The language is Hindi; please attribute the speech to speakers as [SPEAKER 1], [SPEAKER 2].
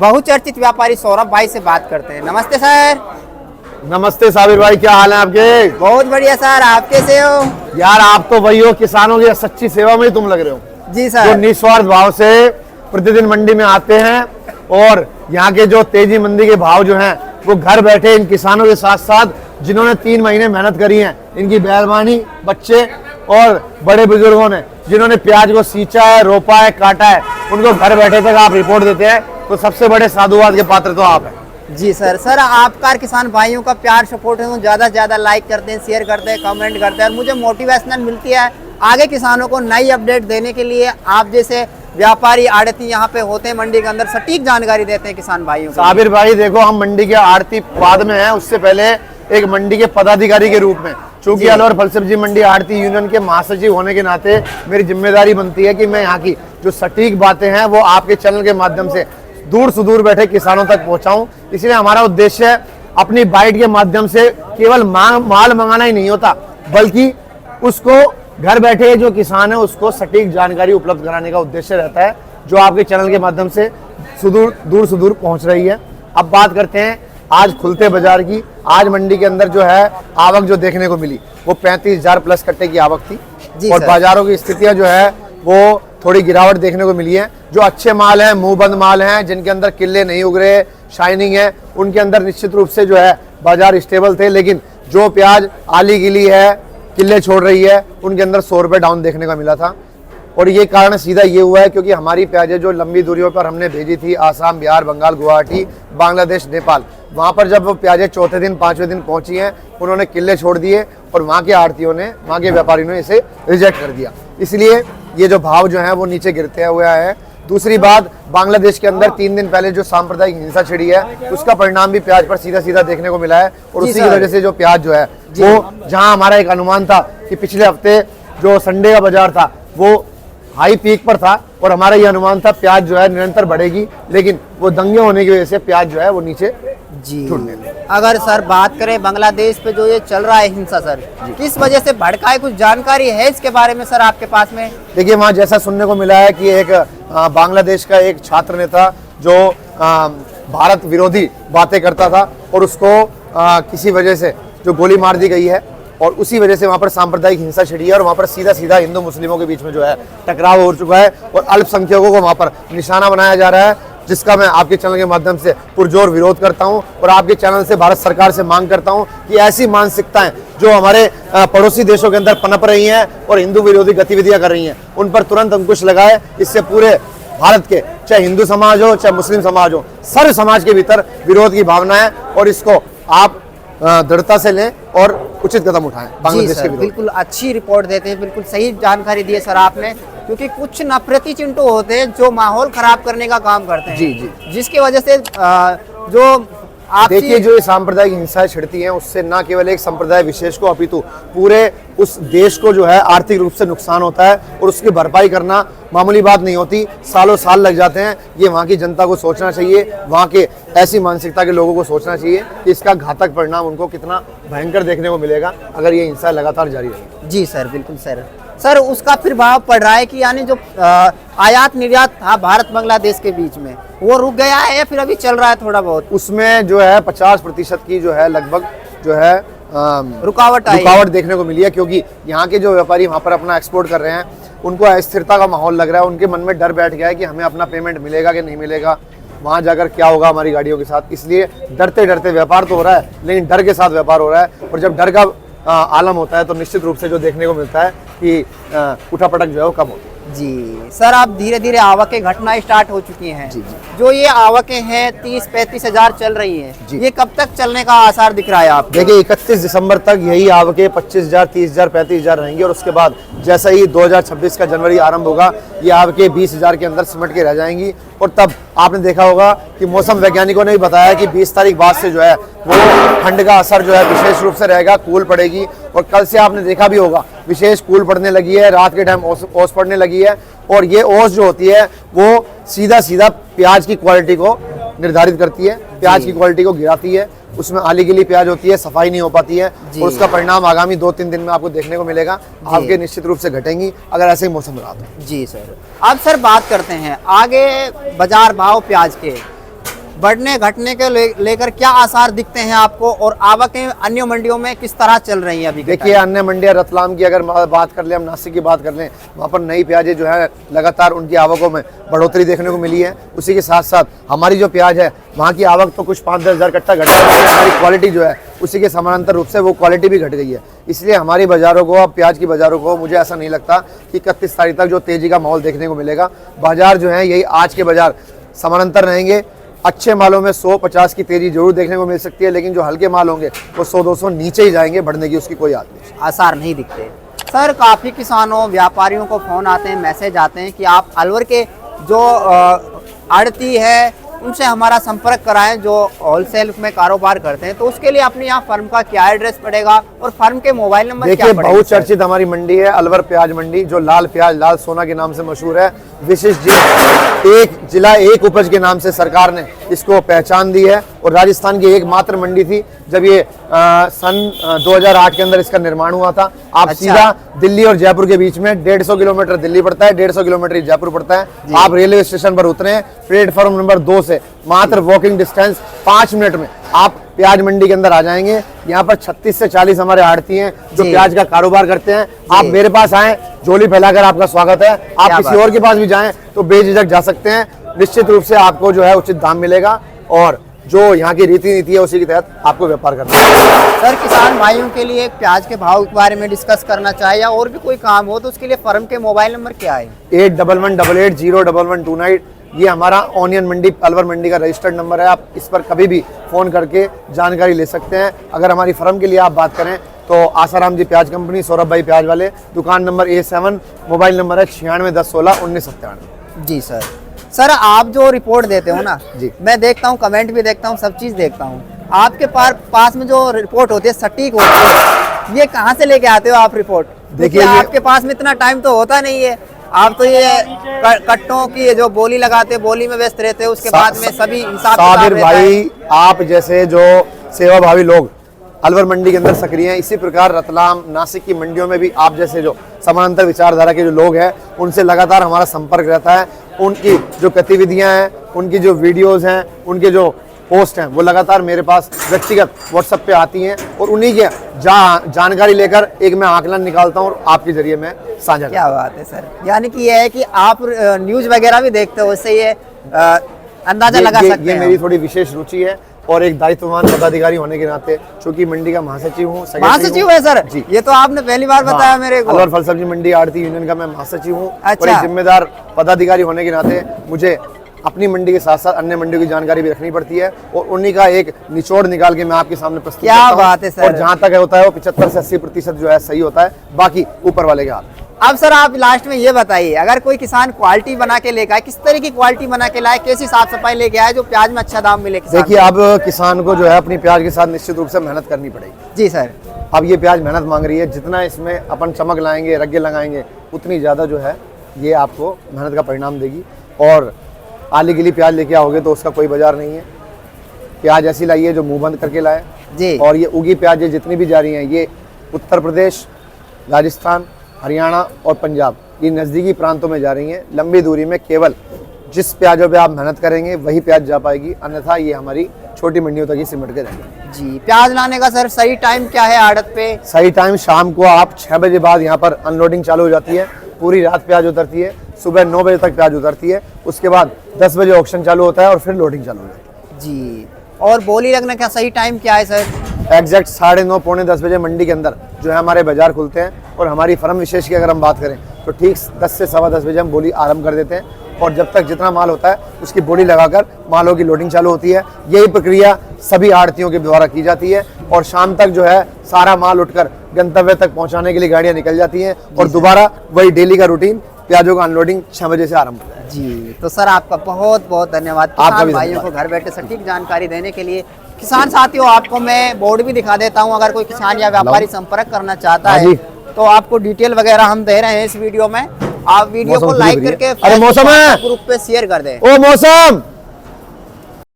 [SPEAKER 1] बहुचर्चित व्यापारी सौरभ भाई से बात करते हैं। नमस्ते सर।
[SPEAKER 2] नमस्ते साबिर भाई, क्या हाल है आपके?
[SPEAKER 1] बहुत बढ़िया सर, आप कैसे हो?
[SPEAKER 2] यार आप तो वही हो, किसानों की सच्ची सेवा में ही तुम लग रहे हो।
[SPEAKER 1] जी सर।
[SPEAKER 2] जो निस्वार्थ भाव से प्रतिदिन मंडी में आते हैं और यहाँ के जो तेजी मंदी के भाव जो हैं वो घर बैठे इन किसानों के साथ साथ जिन्होंने 3 महीने मेहनत करी है, इनकी बैलवानी, बच्चे और बड़े बुजुर्गों ने जिन्होंने प्याज को सींचा है, रोपा है, काटा है, उनको घर बैठे तक आप रिपोर्ट देते हैं, तो सबसे बड़े साधुवाद के पात्र तो आप हैं।
[SPEAKER 1] जी सर। सर आपका किसान भाइयों का प्यार सपोर्ट है, ज्यादा से ज्यादा लाइक करते हैं, शेयर करते हैं, कमेंट करते हैं और मुझे मोटिवेशनल मिलती है आगे किसानों को नई अपडेट देने के लिए। आप जैसे व्यापारी आड़ती यहाँ पे होते हैं मंडी के अंदर, सटीक जानकारी देते हैं किसान भाइयों को।
[SPEAKER 2] साबिर भाई देखो, हम मंडी के आड़ती बाद में हैं, उससे पहले एक मंडी के पदाधिकारी के रूप में, चूंकि अलवर फल सब्जी मंडी आड़ती यूनियन के महासचिव होने के नाते मेरी जिम्मेदारी बनती है कि मैं यहाँ की जो सटीक बातें हैं वो आपके चैनल के माध्यम से दूर सुदूर बैठे किसानों तक पहुंचाऊं। इसलिए हमारा उद्देश्य अपनी बाइट के माध्यम से केवल माल मंगाना ही नहीं होता, बल्कि उसको घर बैठे जो किसान है उसको सटीक जानकारी उपलब्ध कराने का उद्देश्य रहता है, जो आपके चैनल के माध्यम से दूर सुदूर पहुंच रही है। अब बात करते हैं आज खुलते बाजार की। आज मंडी के अंदर जो है आवक जो देखने को मिली वो 35,000 प्लस कट्टे की आवक थी और बाजारों की स्थितियां जो है वो थोड़ी गिरावट देखने को मिली है। जो अच्छे माल हैं, मुंह बंद माल हैं, जिनके अंदर किले नहीं उग रहे, शाइनिंग है, उनके अंदर निश्चित रूप से जो है बाजार स्टेबल थे। लेकिन जो प्याज आली गिली है, किले छोड़ रही है, उनके अंदर 100 रुपये डाउन देखने का मिला था। और ये कारण सीधा ये हुआ है क्योंकि हमारी प्याजें जो लंबी दूरियों पर हमने भेजी थी, आसाम, बिहार, बंगाल, गुवाहाटी, बांग्लादेश, नेपाल, वहाँ पर जब वो प्याजें चौथे दिन, 5वें दिन पहुँची हैं, उन्होंने किले छोड़ दिए और वहाँ के आड़तियों ने, वहाँ के व्यापारियों ने इसे रिजेक्ट कर दिया। इसलिए ये जो भाव जो है वो नीचे गिरते हुए आए हैं। दूसरी बात, बांग्लादेश के अंदर 3 दिन पहले जो सांप्रदायिक हिंसा छिड़ी है उसका परिणाम भी प्याज पर सीधा सीधा देखने को मिला है और उसी की वजह से जो प्याज जो है वो, जहां हमारा एक अनुमान था कि पिछले हफ्ते जो संडे का बाजार था वो हाई पीक पर था और हमारा ये अनुमान था प्याज जो है निरंतर बढ़ेगी, लेकिन वो दंगे होने की वजह से प्याज जो है वो नीचे छूटने लगी।
[SPEAKER 1] अगर सर बात करें बांग्लादेश पे जो ये चल रहा है हिंसा, सर किस वजह से भड़का है, कुछ जानकारी है इसके बारे में सर आपके पास में?
[SPEAKER 2] देखिए, वहाँ जैसा सुनने को मिला है कि एक बांग्लादेश का एक छात्र नेता जो भारत विरोधी बातें करता था और उसको किसी वजह से जो गोली मार दी गई है और उसी वजह से वहाँ पर सांप्रदायिक हिंसा छिड़ी है और वहाँ पर सीधा सीधा हिंदू मुस्लिमों के बीच में जो है टकराव हो चुका है और अल्पसंख्यकों को वहाँ पर निशाना बनाया जा रहा है, जिसका मैं आपके चैनल के माध्यम से पुरजोर विरोध करता हूं और आपके चैनल से भारत सरकार से मांग करता हूं कि ऐसी मानसिकताएं जो हमारे पड़ोसी देशों के अंदर पनप रही हैं और हिंदू विरोधी गतिविधियां कर रही हैं, उन पर तुरंत अंकुश लगाए। इससे पूरे भारत के, चाहे हिंदू समाज हो चाहे मुस्लिम समाज हो, सर्व समाज के भीतर विरोध की भावना है और इसको आप दृढ़ता से लें और उचित कदम उठाएं बांग्लादेश के विरोध।
[SPEAKER 1] बिल्कुल अच्छी रिपोर्ट देते हैं, बिल्कुल सही जानकारी दी है सर आपने, क्योंकि कुछ नफरती चिंटू होते हैं जो माहौल खराब करने का काम करते हैं।
[SPEAKER 2] जी जी।
[SPEAKER 1] जिसकी वजह से जो आप
[SPEAKER 2] देखिए, जो ये सांप्रदायिक हिंसाएं छिड़ती हैं उससे न केवल एक संप्रदाय विशेष को अपितु पूरे उस देश को जो है आर्थिक रूप से नुकसान होता है और उसकी भरपाई करना मामूली बात नहीं होती, सालों साल लग जाते हैं। ये वहाँ की जनता को सोचना चाहिए, वहाँ के ऐसी मानसिकता के लोगों को सोचना चाहिए कि इसका घातक परिणाम उनको कितना भयंकर देखने को मिलेगा अगर ये हिंसा लगातार जारी रहेगी।
[SPEAKER 1] जी सर, बिल्कुल सर। सर उसका फिर भाव पड़ रहा है कि यानी जो आयात निर्यात था भारत बांग्लादेश के बीच में वो रुक गया है या फिर अभी चल रहा है थोड़ा बहुत? उसमें
[SPEAKER 2] जो है 50% की जो है लगभग जो है
[SPEAKER 1] रुकावट
[SPEAKER 2] देखने को मिली है, क्योंकि यहाँ के जो व्यापारी वहाँ पर अपना एक्सपोर्ट कर रहे हैं उनको अस्थिरता का माहौल लग रहा है, उनके मन में डर बैठ गया है कि हमें अपना पेमेंट मिलेगा कि नहीं मिलेगा, वहाँ जाकर क्या होगा हमारी गाड़ियों के साथ। इसलिए डरते डरते व्यापार तो हो रहा है लेकिन डर के साथ व्यापार हो रहा है और जब डर का आलम होता है तो निश्चित रूप से जो देखने को मिलता है कि उठापटक जो है वो कम होती है।
[SPEAKER 1] जी सर, अब धीरे धीरे आवकें घटना स्टार्ट हो चुकी हैं।
[SPEAKER 2] जी जी।
[SPEAKER 1] जो ये आवकें हैं 30-35 हजार चल रही हैं, ये कब तक चलने का आसार दिख रहा है आपको?
[SPEAKER 2] देखिए, 31 दिसंबर तक यही आवकें 25,000, 30,000, 35,000 रहेंगी और उसके बाद जैसा ही 2026 का जनवरी आरंभ होगा ये आवकें 20,000 के अंदर सिमट के रह जाएंगी और तब आपने देखा होगा कि मौसम वैज्ञानिकों ने भी बताया कि 20 तारीख बाद से जो है वो ठंड का असर जो है विशेष रूप से रहेगा, कूल पड़ेगी और कल से आपने देखा भी होगा विशेष कूल पड़ने लगी है, रात के टाइम ओस पड़ने लगी है और ये ओस जो होती है वो सीधा सीधा प्याज की क्वालिटी को निर्धारित करती है, प्याज की क्वालिटी को गिराती है, उसमें आली गिली प्याज होती है, सफाई नहीं हो पाती है और उसका परिणाम आगामी 2-3 दिन में आपको देखने को मिलेगा। आपके निश्चित रूप से घटेंगी अगर ऐसे ही मौसम रहा तो।
[SPEAKER 1] जी सर। अब सर बात करते हैं आगे बाजार भाव प्याज के। बढ़ने घटने के लेकर क्या आसार दिखते हैं आपको, और आवकें अन्य मंडियों में किस तरह चल रही हैं अभी?
[SPEAKER 2] देखिए अन्य मंडियां रतलाम की अगर बात कर लें, हम नासिक की बात कर लें, वहाँ पर नई प्याजें जो है लगातार उनकी आवकों में बढ़ोतरी देखने को मिली है। उसी के साथ साथ हमारी जो प्याज है वहाँ की आवक तो कुछ 5-10 हज़ार कट्टा घटा है, हमारी क्वालिटी जो है उसी के समानांतर रूप से वो क्वालिटी भी घट गई है। इसलिए हमारी बाज़ारों को, अब प्याज की बाज़ारों को मुझे ऐसा नहीं लगता कि 31 तारीख तक जो तेज़ी का माहौल देखने को मिलेगा। बाज़ार जो है यही आज के बाज़ार समानांतर रहेंगे। अच्छे मालों में 100-50 की तेज़ी जरूर देखने को मिल सकती है, लेकिन जो हल्के माल होंगे वो 100-200 नीचे ही जाएंगे, बढ़ने की उसकी कोई
[SPEAKER 1] आसार नहीं दिखते। सर काफ़ी किसानों व्यापारियों को फ़ोन आते हैं, मैसेज आते हैं कि आप अलवर के जो आड़ती है उनसे हमारा संपर्क कराएं जो होलसेल में कारोबार करते हैं, तो उसके लिए अपने यहाँ फर्म का क्या एड्रेस पड़ेगा और फर्म के मोबाइल नंबर क्या
[SPEAKER 2] देखिए
[SPEAKER 1] पड़ेगा?
[SPEAKER 2] बहुत चर्चित हमारी मंडी है अलवर प्याज मंडी, जो लाल प्याज, लाल सोना के नाम से मशहूर है। विशेष एक जिला एक उपज के नाम से सरकार ने इसको पहचान दी है, और राजस्थान की एकमात्र मंडी थी जब ये सन 2008 के अंदर इसका निर्माण हुआ था। आप सीधा दिल्ली और जयपुर के बीच में 150 किलोमीटर दिल्ली पड़ता है, 150 किलोमीटर जयपुर पड़ता है। आप रेलवे स्टेशन पर उतरे, प्लेटफॉर्म नंबर 2 से मात्र वॉकिंग डिस्टेंस 5 मिनट में आप प्याज मंडी के अंदर आ जाएंगे। यहाँ पर 36 से 40 हमारे आड़ती हैं जो प्याज का कारोबार करते हैं। आप मेरे पास आए, झोली फैलाकर आपका स्वागत है। आप किसी और के पास भी जाएं तो बेझिझक जा सकते हैं। निश्चित रूप से आपको जो है उचित दाम मिलेगा, और जो यहाँ की रीति नीति है उसी के तहत आपको व्यापार करना है।
[SPEAKER 1] सर किसान भाइयों के लिए प्याज के भाव के बारे में डिस्कस करना चाहे या और भी कोई काम हो तो उसके लिए फर्म के मोबाइल नंबर क्या है?
[SPEAKER 2] 8118801129। ये हमारा ऑनियन मंडी अलवर मंडी का रजिस्टर्ड नंबर है। आप इस पर कभी भी फ़ोन करके जानकारी ले सकते हैं। अगर हमारी फर्म के लिए आप बात करें तो आसाराम जी प्याज कंपनी, सौरभ भाई प्याज वाले, दुकान नंबर A7, मोबाइल नंबर है 9610161997।
[SPEAKER 1] जी सर। सर आप जो रिपोर्ट देते हो ना
[SPEAKER 2] जी,
[SPEAKER 1] मैं देखता हूँ, कमेंट भी देखता हूँ, सब चीज़ देखता हूँ। आपके पास में जो रिपोर्ट होती है सटीक होती है, ये कहाँ से लेके आते हो आप रिपोर्ट? देखिए आपके पास में इतना टाइम तो होता नहीं है, आप तो ये कट्टों की जो बोली लगाते हैं, बोली में व्यस्त रहते हो, उसके बाद में सभी हिसाब
[SPEAKER 2] साबिर भाई आप जैसे जो सेवाभावी लोग अलवर मंडी के अंदर सक्रिय हैं, इसी प्रकार रतलाम, नासिक की मंडियों में भी आप जैसे जो समानांतर विचारधारा के जो लोग हैं उनसे लगातार हमारा संपर्क रहता है। उनकी जो गतिविधियां हैं, उनकी जो वीडियोस हैं, उनके जो पोस्ट हैं, वो लगातार मेरे पास व्यक्तिगत व्हाट्सएप पे आती हैं, और उन्हीं के जानकारी लेकर एक मैं आकलन निकालता हूँ और आपके जरिए मैं साझा।
[SPEAKER 1] क्या बात है सर, यानी कि ये है कि आप न्यूज वगैरह भी देखते हो, उससे ये अंदाजा लगा सकते हैं।
[SPEAKER 2] ये मेरी थोड़ी विशेष रुचि है, और एक दायित्ववान पदाधिकारी होने के नाते, चूंकि मंडी का महासचिव हूँ।
[SPEAKER 1] महासचिव है सर जी? ये तो आपने पहली बार बताया मेरे को।
[SPEAKER 2] अलवर फल सब्जी मंडी आड़ती यूनियन का मैं महासचिव हूँ।
[SPEAKER 1] अच्छा।
[SPEAKER 2] और एक जिम्मेदार पदाधिकारी होने के नाते मुझे अपनी मंडी के साथ साथ अन्य मंडियों की जानकारी भी रखनी पड़ती है, और उन्हीं का एक निचोड़ निकाल के मैं आपके सामने प्रस्तुत करता हूं।
[SPEAKER 1] क्या बात है सर।
[SPEAKER 2] और जहां तक होता है वो 75 से 80% जो है सही होता है, बाकी ऊपर वाले के हाथ।
[SPEAKER 1] अब सर आप लास्ट में ये बताइए, अगर कोई किसान क्वालिटी बना के लेकर आए, किस तरह की क्वालिटी बना के लाए, कैसी साफ सफाई लेके आए जो प्याज में अच्छा दाम मिले?
[SPEAKER 2] देखिए अब किसान को जो है अपनी प्याज के साथ निश्चित रूप से मेहनत करनी पड़ेगी।
[SPEAKER 1] जी सर।
[SPEAKER 2] अब ये प्याज मेहनत मांग रही है, जितना इसमें अपन चमक लाएंगे, रग्गे लगाएंगे, उतनी ज़्यादा जो है ये आपको मेहनत का परिणाम देगी। और आली गिली प्याज लेके आओगे तो उसका कोई बाजार नहीं है। प्याज ऐसी लाइए जो मुंह बंद करके लाए
[SPEAKER 1] जी।
[SPEAKER 2] और ये उगी प्याजें जितनी भी जा रही हैं, ये उत्तर प्रदेश, राजस्थान, हरियाणा और पंजाब, ये नज़दीकी प्रांतों में जा रही हैं। लंबी दूरी में केवल जिस प्याजों पे आप मेहनत करेंगे वही प्याज जा पाएगी, अन्यथा ये हमारी छोटी मंडियों तक ही सिमट के रहेंगे।
[SPEAKER 1] जी। प्याज लाने का सर सही टाइम क्या है आड़त पे?
[SPEAKER 2] सही टाइम शाम को आप 6 बजे बाद यहाँ पर अनलोडिंग चालू हो जाती है। पूरी रात प्याज उतरती है, सुबह 9 बजे तक प्याज उतरती है, उसके बाद 10 बजे ऑक्शन चालू होता है और फिर लोडिंग चालू हो जाती है।
[SPEAKER 1] जी। और बोली लगने का सही टाइम क्या है सर?
[SPEAKER 2] एग्जैक्ट 9:30 पौने 10 बजे मंडी के अंदर जो है हमारे बाजार खुलते हैं, और हमारी फर्म विशेष की अगर हम बात करें तो ठीक 10 से 10:15 बजे हम बोली आरंभ कर देते हैं, और जब तक जितना माल होता है उसकी बोली लगाकर मालों की लोडिंग चालू होती है। यही प्रक्रिया सभी आड़तियों के द्वारा की जाती है, और शाम तक जो है सारा माल उठकर गंतव्य तक पहुंचाने के लिए गाड़ियां निकल जाती हैं, और दोबारा वही डेली का रूटीन प्याजों का अनलोडिंग 6 बजे से आरंभ होता है।
[SPEAKER 1] जी। तो सर आपका बहुत बहुत धन्यवाद किसान भाइयों को घर बैठे सटीक जानकारी देने के लिए। किसान साथियों, आपको मैं बोर्ड भी दिखा देता हूं, अगर कोई किसान या व्यापारी संपर्क करना चाहता है तो आपको डिटेल वगैरह हम दे रहे हैं इस वीडियो में। आप वीडियो को लाइक करके
[SPEAKER 2] अरे मौसम है
[SPEAKER 1] ग्रुप पे शेयर कर दें।
[SPEAKER 2] ओ मौसम